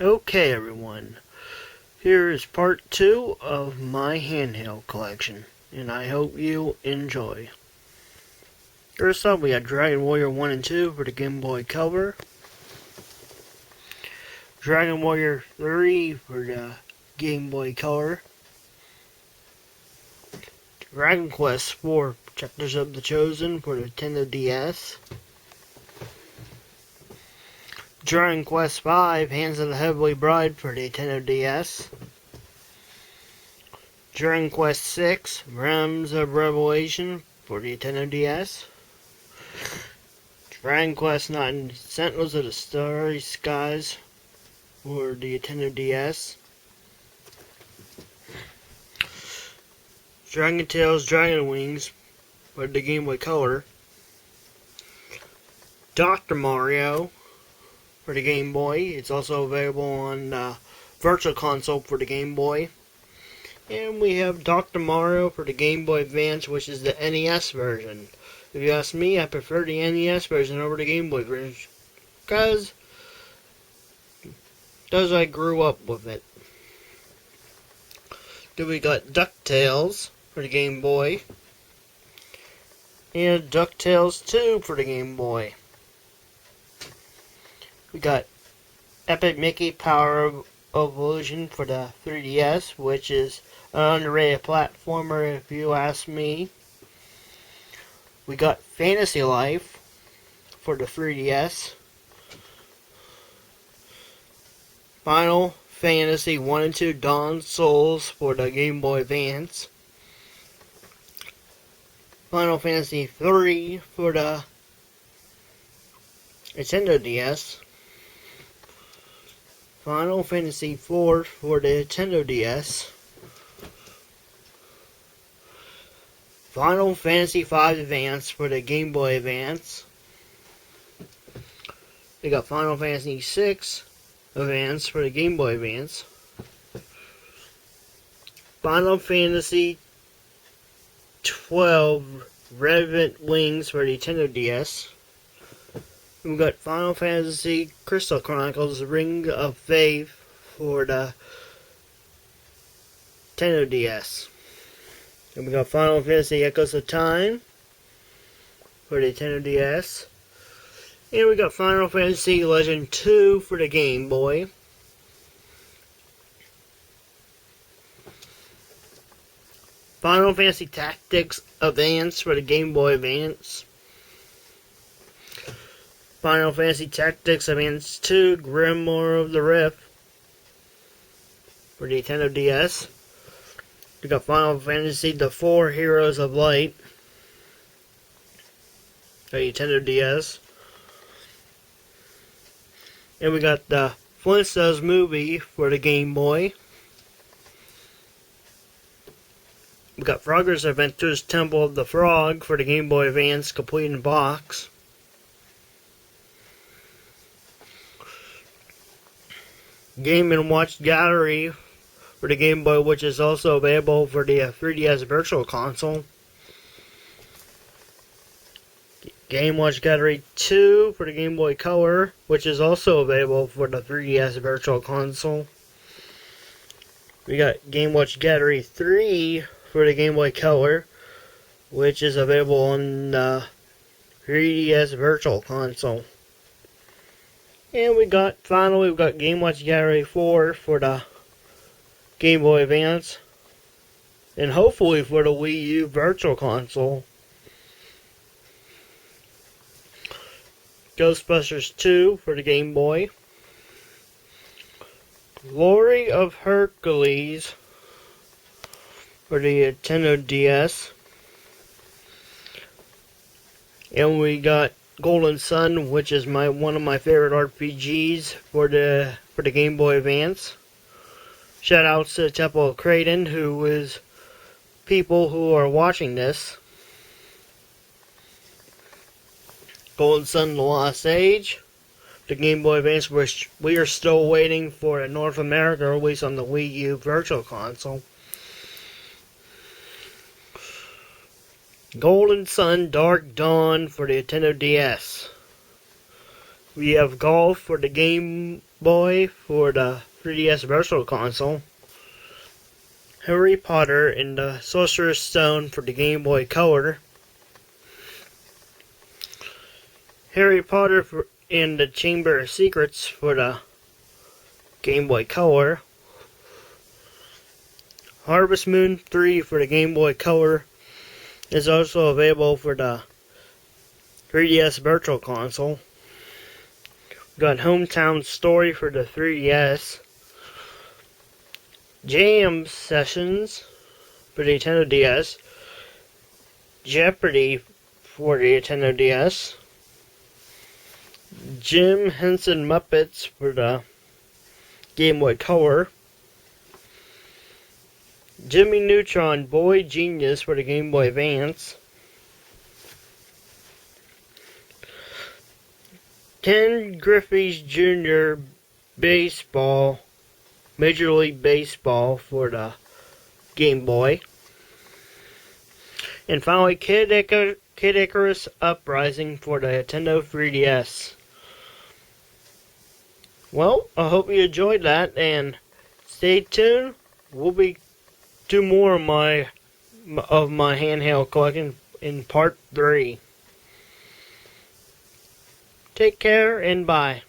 Okay, everyone. Here is part 2 of my handheld collection, and I hope you enjoy. First up, we got Dragon Warrior 1 and 2 for the Game Boy Color, Dragon Warrior 3 for the Game Boy Color, Dragon Quest 4 Protectors of the Chosen for the Nintendo DS, Dragon Quest 5 Hands of the Heavenly Bride for the Nintendo DS, Dragon Quest 6 Realms of Revelation for the Nintendo DS, Dragon Quest 9 Sentinels of the Starry Skies for the Nintendo DS, Dragon Tales Dragon Wings for the Game Boy Color, Dr. Mario for the Game Boy. It's also available on Virtual Console for the Game Boy. And we have Dr. Mario for the Game Boy Advance, which is the NES version. If you ask me, I prefer the NES version over the Game Boy version, because I grew up with it. Then we got DuckTales for the Game Boy, and DuckTales 2 for the Game Boy. We got Epic Mickey Power of Illusion for the 3DS, which is an underrated platformer if you ask me. We got Fantasy Life for the 3DS, Final Fantasy 1 and 2 Dawn Souls for the Game Boy Advance, Final Fantasy 3 for the Nintendo DS, Final Fantasy 4 for the Nintendo DS, Final Fantasy 5 Advance for the Game Boy Advance. We got Final Fantasy 6 Advance for the Game Boy Advance, Final Fantasy 12 Revenant Wings for the Nintendo DS. We got Final Fantasy Crystal Chronicles Ring of Faith for the Nintendo DS. And we got Final Fantasy Echoes of Time for the Nintendo DS. And we got Final Fantasy Legend 2 for the Game Boy. Final Fantasy Tactics Advance for the Game Boy Advance. Final Fantasy Tactics Advance 2 Grimoire of the Rift for the Nintendo DS. We got Final Fantasy The 4 Heroes of Light for the Nintendo DS. And we got the Flintstones movie for the Game Boy. We got Frogger's Adventures Temple of the Frog for the Game Boy Advance, complete in box. Game & Watch Gallery for the Game Boy, which is also available for the 3DS Virtual Console. Game Watch Gallery 2 for the Game Boy Color, which is also available for the 3DS Virtual Console. We got Game Watch Gallery 3 for the Game Boy Color, which is available on the 3DS Virtual Console. And we've got Game Watch Gallery 4 for the Game Boy Advance, and hopefully for the Wii U Virtual Console. Ghostbusters 2 for the Game Boy. Glory of Hercules for the Nintendo DS. And we got Golden Sun, which is one of my favorite RPGs for the Game Boy Advance. Shout outs to Temple of Kraden, who is people who are watching this. Golden Sun: The Lost Age, the Game Boy Advance, which we are still waiting for a North America release on the Wii U Virtual Console. Golden Sun: Dark Dawn for the Nintendo DS. We have Golf for the Game Boy for the 3DS Virtual Console. Harry Potter and the Sorcerer's Stone for the Game Boy Color. Harry Potter and the Chamber of Secrets for the Game Boy Color. Harvest Moon 3 for the Game Boy Color is also available for the 3DS Virtual Console. We got Hometown Story for the 3DS. Jam Sessions for the Nintendo DS. Jeopardy for the Nintendo DS. Jim Henson Muppets for the Game Boy Color. Jimmy Neutron Boy Genius for the Game Boy Advance. Ken Griffey's Jr. Baseball, Major League Baseball for the Game Boy. And finally, Kid Icarus Uprising for the Nintendo 3DS. Well, I hope you enjoyed that, and stay tuned. We'll be do more of my handheld collection in part 3. Take care and bye.